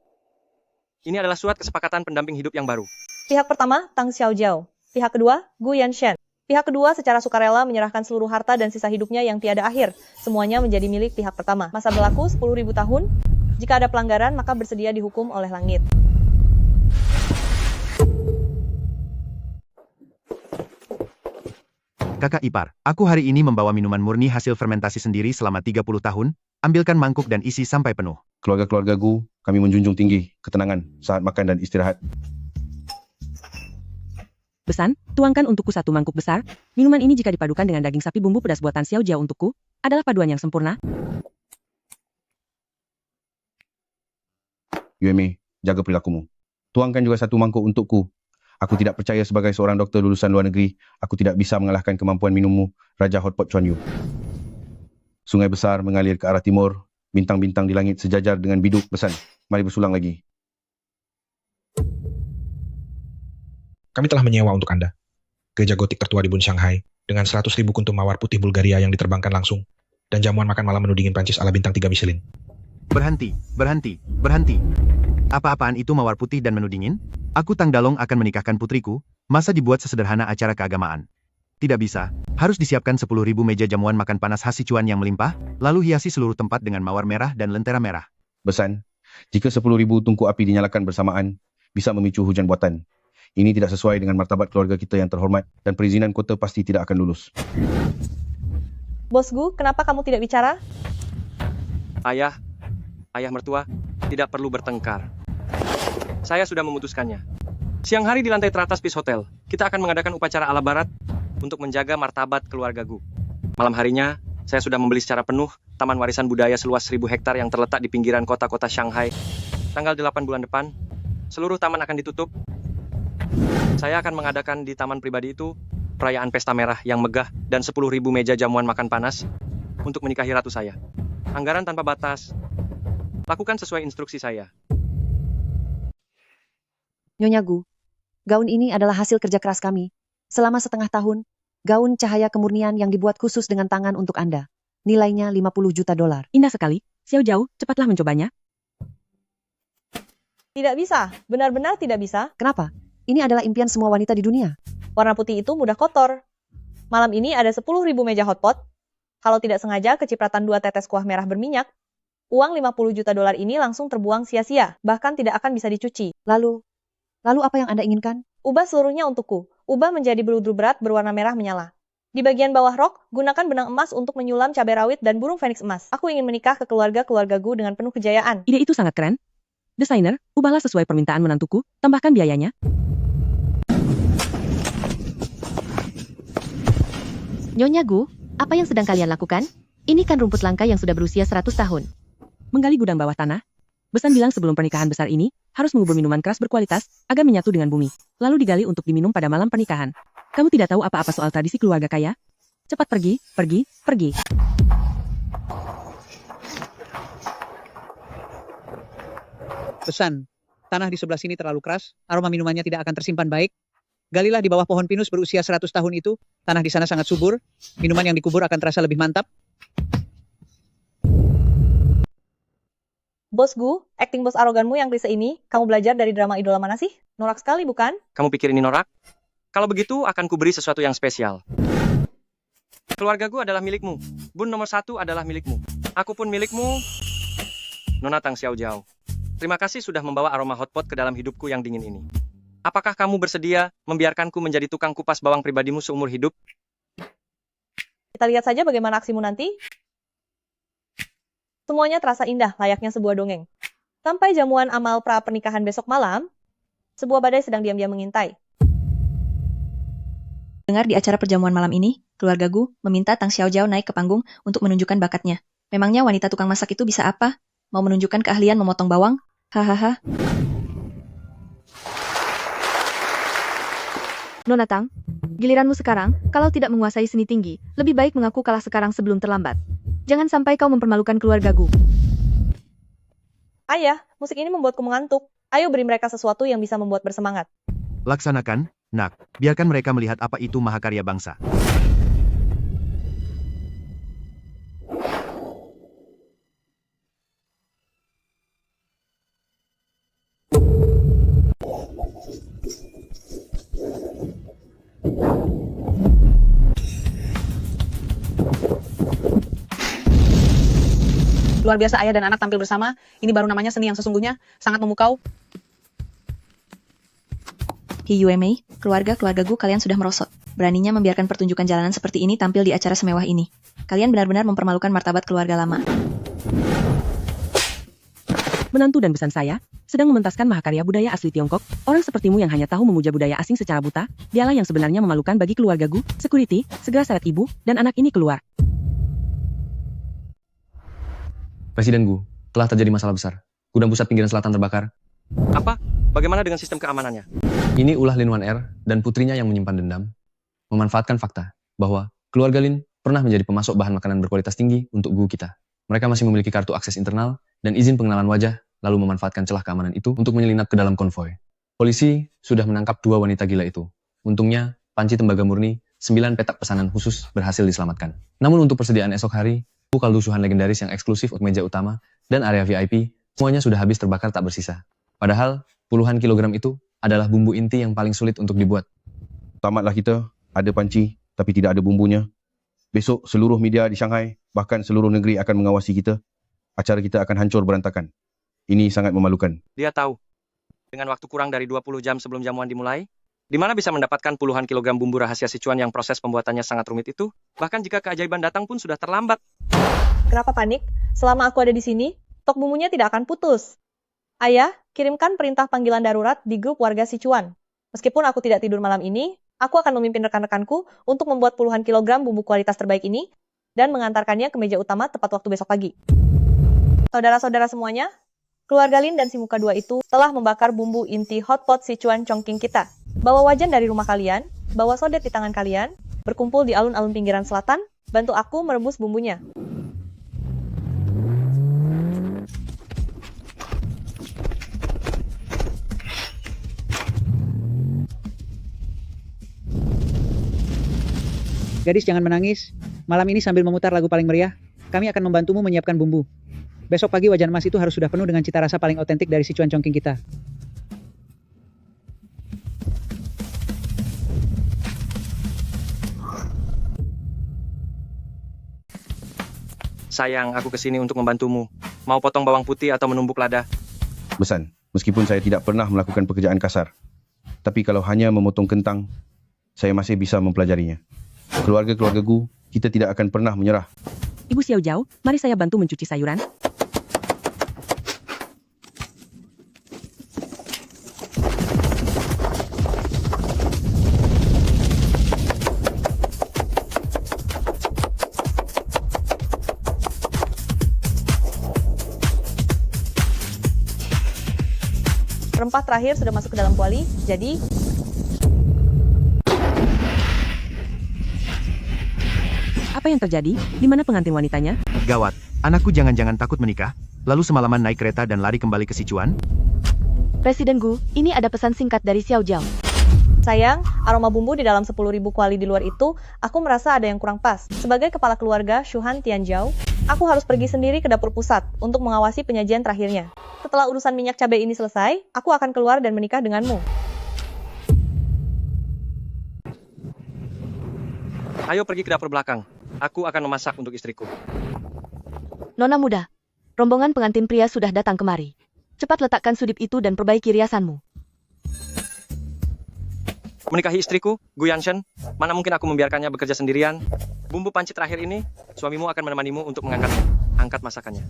Ini adalah surat kesepakatan pendamping hidup yang baru. Pihak pertama, Tang Xiaojiao. Pihak kedua, Gu Yanshen. Pihak kedua secara sukarela menyerahkan seluruh harta dan sisa hidupnya yang tiada akhir. Semuanya menjadi milik pihak pertama. Masa berlaku 10.000 tahun. Jika ada pelanggaran, maka bersedia dihukum oleh langit. Kakak ipar, aku hari ini membawa minuman murni hasil fermentasi sendiri selama 30 tahun. Ambilkan mangkuk dan isi sampai penuh. Keluarga-keluarga Gu, kami menjunjung tinggi ketenangan saat makan dan istirahat. Besan, tuangkan untukku 1 mangkuk besar. Minuman ini jika dipadukan dengan daging sapi bumbu pedas buatan Xiaojiao untukku, adalah paduan yang sempurna. Yueme, jaga perilakumu. Tuangkan juga 1 mangkuk untukku. Aku tidak percaya sebagai seorang doktor lulusan luar negeri, aku tidak bisa mengalahkan kemampuan minummu, Raja Hotpot Chuan Yu. Sungai besar mengalir ke arah timur, bintang-bintang di langit sejajar dengan biduk Besan. Mari bersulang lagi. Kami telah menyewa untuk Anda gereja gotik tertua di Bun Shanghai dengan 100.000 kuntum mawar putih Bulgaria yang diterbangkan langsung dan jamuan makan malam menu dingin Prancis ala bintang 3 Michelin. Berhenti, berhenti, berhenti. Apa-apaan itu mawar putih dan menu dingin? Aku Tang Dalong akan menikahkan putriku, masa dibuat sesederhana acara keagamaan? Tidak bisa, harus disiapkan 10.000 meja jamuan makan panas khas Sichuan yang melimpah, lalu hiasi seluruh tempat dengan mawar merah dan lentera merah. Besan, jika 10.000 tungku api dinyalakan bersamaan, bisa memicu hujan buatan. Ini tidak sesuai dengan martabat keluarga kita yang terhormat dan perizinan kota pasti tidak akan lulus. Bos Gu, kenapa kamu tidak bicara? Ayah mertua, tidak perlu bertengkar. Saya sudah memutuskannya. Siang hari di lantai teratas Peace Hotel, kita akan mengadakan upacara ala barat untuk menjaga martabat keluarga Gu. Malam harinya, saya sudah membeli secara penuh taman warisan budaya seluas 1.000 hektar yang terletak di pinggiran kota-kota Shanghai. Tanggal 8 bulan depan, seluruh taman akan ditutup. Saya akan mengadakan di taman pribadi itu perayaan pesta merah yang megah dan 10.000 meja jamuan makan panas untuk menikahi ratu saya. Anggaran tanpa batas. Lakukan sesuai instruksi saya. Nyonya Gu, gaun ini adalah hasil kerja keras kami. Selama setengah tahun, gaun cahaya kemurnian yang dibuat khusus dengan tangan untuk Anda. Nilainya 50 juta dolar. Indah sekali. Xiaojiao, cepatlah mencobanya. Tidak bisa, benar-benar tidak bisa. Kenapa? Ini adalah impian semua wanita di dunia. Warna putih itu mudah kotor. Malam ini ada 10.000 meja hotpot. Kalau tidak sengaja kecipratan 2 tetes kuah merah berminyak, uang 50 juta dolar ini langsung terbuang sia-sia, bahkan tidak akan bisa dicuci. Lalu apa yang Anda inginkan? Ubah seluruhnya untukku. Ubah menjadi beludur berat berwarna merah menyala. Di bagian bawah rok, gunakan benang emas untuk menyulam cabai rawit dan burung feniks emas. Aku ingin menikah ke keluarga-keluarga Gu dengan penuh kejayaan. Ide itu sangat keren. Desainer, ubahlah sesuai permintaan menantuku, tambahkan biayanya. Nyonya Gu, apa yang sedang kalian lakukan? Ini kan rumput langka yang sudah berusia 100 tahun. Menggali gudang bawah tanah. Besan bilang sebelum pernikahan besar ini, harus mengubur minuman keras berkualitas, agar menyatu dengan bumi. Lalu digali untuk diminum pada malam pernikahan. Kamu tidak tahu apa-apa soal tradisi keluarga kaya? Cepat pergi, pergi, pergi. Pesan, tanah di sebelah sini terlalu keras, aroma minumannya tidak akan tersimpan baik. Galilah di bawah pohon pinus berusia 100 tahun itu, tanah di sana sangat subur, minuman yang dikubur akan terasa lebih mantap. Bos Gu, akting bos aroganmu yang klise ini, kamu belajar dari drama idola mana sih? Norak sekali, bukan? Kamu pikir ini norak? Kalau begitu, akan kuberi sesuatu yang spesial. Keluarga Gu adalah milikmu. Bun nomor 1 adalah milikmu. Aku pun milikmu. Nona Tang Xiaojiao. Terima kasih sudah membawa aroma hotpot ke dalam hidupku yang dingin ini. Apakah kamu bersedia membiarkanku menjadi tukang kupas bawang pribadimu seumur hidup? Kita lihat saja bagaimana aksimu nanti. Semuanya terasa indah, layaknya sebuah dongeng. Sampai jamuan amal pra-pernikahan besok malam, sebuah badai sedang diam-diam mengintai. Dengar di acara perjamuan malam ini, keluarga Gu meminta Tang Xiaojiao naik ke panggung untuk menunjukkan bakatnya. Memangnya wanita tukang masak itu bisa apa? Mau menunjukkan keahlian memotong bawang? Hahaha. Nona Tang, giliranmu sekarang, kalau tidak menguasai seni tinggi, lebih baik mengaku kalah sekarang sebelum terlambat. Jangan sampai kau mempermalukan keluarga Gu. Ayah, musik ini membuatku mengantuk. Ayo beri mereka sesuatu yang bisa membuat bersemangat. Laksanakan, nak. Biarkan mereka melihat apa itu mahakarya bangsa. Luar biasa ayah dan anak tampil bersama. Ini baru namanya seni yang sesungguhnya. Sangat memukau. Hiyuemei, keluarga Gu kalian sudah merosot. Beraninya membiarkan pertunjukan jalanan seperti ini tampil di acara semewah ini. Kalian benar-benar mempermalukan martabat keluarga lama. Menantu dan besan saya sedang mementaskan mahakarya budaya asli Tiongkok. Orang sepertimu yang hanya tahu memuja budaya asing secara buta, dialah yang sebenarnya memalukan bagi keluarga Gu. Security, segera seret ibu dan anak ini keluar. Presiden Gu, telah terjadi masalah besar. Gudang pusat pinggiran selatan terbakar. Apa? Bagaimana dengan sistem keamanannya? Ini ulah Lin Wan Er dan putrinya yang menyimpan dendam, memanfaatkan fakta bahwa keluarga Lin pernah menjadi pemasok bahan makanan berkualitas tinggi untuk Gu kita. Mereka masih memiliki kartu akses internal dan izin pengenalan wajah, lalu memanfaatkan celah keamanan itu untuk menyelinap ke dalam konvoi. Polisi sudah menangkap 2 wanita gila itu. Untungnya, panci tembaga murni, 9 petak pesanan khusus berhasil diselamatkan. Namun untuk persediaan esok hari, kaldu suhan legendaris yang eksklusif untuk meja utama dan area VIP, semuanya sudah habis terbakar tak bersisa. Padahal, puluhan kilogram itu adalah bumbu inti yang paling sulit untuk dibuat. Tamatlah kita, ada panci, tapi tidak ada bumbunya. Besok seluruh media di Shanghai, bahkan seluruh negeri akan mengawasi kita. Acara kita akan hancur berantakan. Ini sangat memalukan. Dia tahu. Dengan waktu kurang dari 20 jam sebelum jamuan dimulai, di mana bisa mendapatkan puluhan kilogram bumbu rahasia Sichuan yang proses pembuatannya sangat rumit itu, bahkan jika keajaiban datang pun sudah terlambat. Kenapa panik? Selama aku ada di sini, stok bumbunya tidak akan putus. Ayah, kirimkan perintah panggilan darurat di grup warga Sichuan. Meskipun aku tidak tidur malam ini, aku akan memimpin rekan-rekanku untuk membuat puluhan kilogram bumbu kualitas terbaik ini dan mengantarkannya ke meja utama tepat waktu besok pagi. Saudara-saudara semuanya, keluarga Lin dan si muka 2 itu telah membakar bumbu inti hotpot Sichuan Chongqing kita. Bawa wajan dari rumah kalian, bawa sodet di tangan kalian, berkumpul di alun-alun pinggiran selatan, bantu aku merebus bumbunya. Gadis jangan menangis. Malam ini sambil memutar lagu paling meriah, kami akan membantumu menyiapkan bumbu. Besok pagi wajan emas itu harus sudah penuh dengan cita rasa paling otentik dari Sichuan Chongqing kita. Sayang, aku kesini untuk membantumu. Mau potong bawang putih atau menumbuk lada? Besan, meskipun saya tidak pernah melakukan pekerjaan kasar. Tapi kalau hanya memotong kentang, saya masih bisa mempelajarinya. Keluarga-keluarga Gu, kita tidak akan pernah menyerah. Ibu Xiao Jiao, mari saya bantu mencuci sayuran. Rempah terakhir sudah masuk ke dalam kuali, jadi apa yang terjadi? Di mana pengantin wanitanya? Gawat, anakku jangan-jangan takut menikah, lalu semalaman naik kereta dan lari kembali ke Sichuan? Presiden Gu, ini ada pesan singkat dari Xiao Jiao. sayang, aroma bumbu di dalam 10.000 kuali di luar itu, aku merasa ada yang kurang pas. Sebagai kepala keluarga Shuhan Tianzhou, aku harus pergi sendiri ke dapur pusat untuk mengawasi penyajian terakhirnya. Setelah urusan minyak cabai ini selesai, aku akan keluar dan menikah denganmu. Ayo pergi ke dapur belakang. Aku akan memasak untuk istriku. Nona muda, rombongan pengantin pria sudah datang kemari. Cepat letakkan sudip itu dan perbaiki riasanmu. Menikahi istriku, Gu Yanshen, mana mungkin aku membiarkannya bekerja sendirian? Bumbu panci terakhir ini, suamimu akan menemanimu untuk angkat masakannya.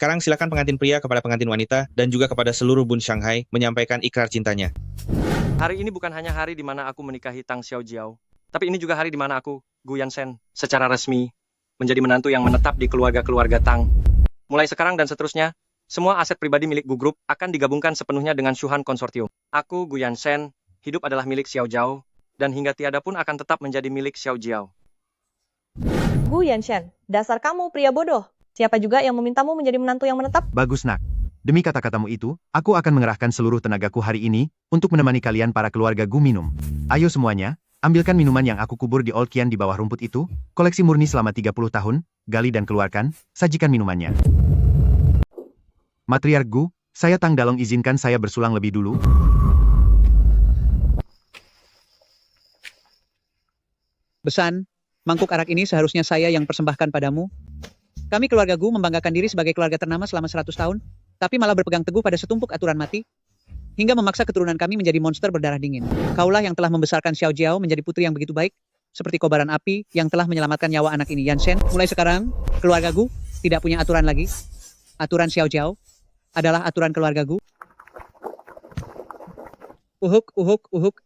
Sekarang silakan pengantin pria kepada pengantin wanita dan juga kepada seluruh Bun Shanghai menyampaikan ikrar cintanya. Hari ini bukan hanya hari di mana aku menikahi Tang Xiao Jiao, tapi ini juga hari di mana aku, Gu Yanshen, secara resmi menjadi menantu yang menetap di keluarga-keluarga Tang. Mulai sekarang dan seterusnya, semua aset pribadi milik Gu Group akan digabungkan sepenuhnya dengan Shuhan Consortium. Aku, Gu Yanshen, hidup adalah milik Xiao Jiao, dan hingga tiada pun akan tetap menjadi milik Xiao Jiao. Gu Yanshen, dasar kamu pria bodoh. Siapa juga yang memintamu menjadi menantu yang menetap? Bagus nak. Demi kata-katamu itu, aku akan mengerahkan seluruh tenagaku hari ini untuk menemani kalian para keluarga Gu minum. Ayo semuanya, Ambilkan minuman yang aku kubur di Old Kian di bawah rumput itu, koleksi murni selama 30 tahun, gali dan keluarkan, sajikan minumannya. Matriark Gu, saya Tang Dalong izinkan saya bersulang lebih dulu. Besan, mangkuk arak ini seharusnya saya yang persembahkan padamu. Kami keluarga Gu membanggakan diri sebagai keluarga ternama selama 100 tahun, tapi malah berpegang teguh pada setumpuk aturan mati, hingga memaksa keturunan kami menjadi monster berdarah dingin. Kaulah yang telah membesarkan Xiao Jiao menjadi putri yang begitu baik, seperti kobaran api yang telah menyelamatkan nyawa anak ini. Yan Shen, mulai sekarang, keluarga Gu tidak punya aturan lagi. Aturan Xiao Jiao adalah aturan keluarga Gu. Uhuk, uhuk, uhuk.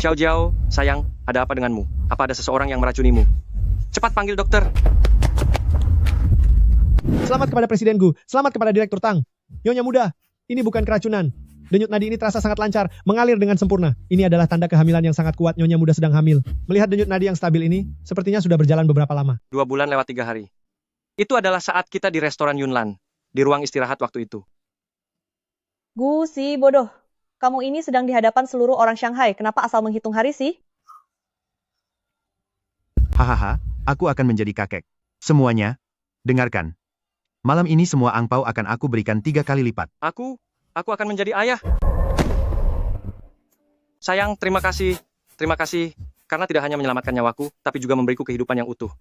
Xiao Jiao, sayang, ada apa denganmu? Apa ada seseorang yang meracunimu? Cepat panggil dokter. Selamat kepada Presiden Gu, selamat kepada Direktur Tang. Nyonya muda, ini bukan keracunan. Denyut nadi ini terasa sangat lancar, mengalir dengan sempurna. Ini adalah tanda kehamilan yang sangat kuat. Nyonya muda sedang hamil. Melihat denyut nadi yang stabil ini, sepertinya sudah berjalan beberapa lama. 2 bulan lewat 3 hari. Itu adalah saat kita di restoran Yunlan, di ruang istirahat waktu itu. Gu si bodoh. Kamu ini sedang di hadapan seluruh orang Shanghai. Kenapa asal menghitung hari sih? Hahaha, aku akan menjadi kakek. Semuanya, dengarkan. Malam ini semua angpau akan aku berikan 3 kali lipat. Aku akan menjadi ayah. Sayang, terima kasih. Terima kasih, karena tidak hanya menyelamatkan nyawaku, tapi juga memberiku kehidupan yang utuh.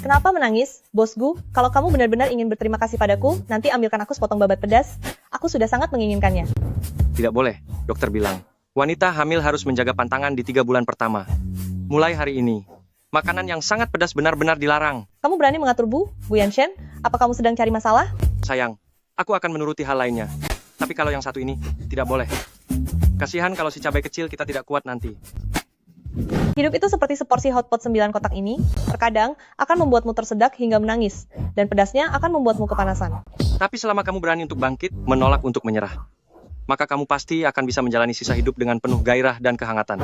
Kenapa menangis, Bos Gu? Kalau kamu benar-benar ingin berterima kasih padaku, nanti ambilkan aku sepotong babat pedas. Aku sudah sangat menginginkannya. Tidak boleh, dokter bilang. Wanita hamil harus menjaga pantangan di 3 bulan pertama. Mulai hari ini, makanan yang sangat pedas benar-benar dilarang. Kamu berani mengatur Gu Yan Shen? Apa kamu sedang cari masalah? Sayang, aku akan menuruti hal lainnya. Tapi kalau yang satu ini, tidak boleh. Kasihan kalau si cabai kecil kita tidak kuat nanti. Hidup itu seperti seporsi hotpot 9 kotak ini, terkadang akan membuatmu tersedak hingga menangis, dan pedasnya akan membuatmu kepanasan. Tapi selama kamu berani untuk bangkit, menolak untuk menyerah, maka kamu pasti akan bisa menjalani sisa hidup dengan penuh gairah dan kehangatan.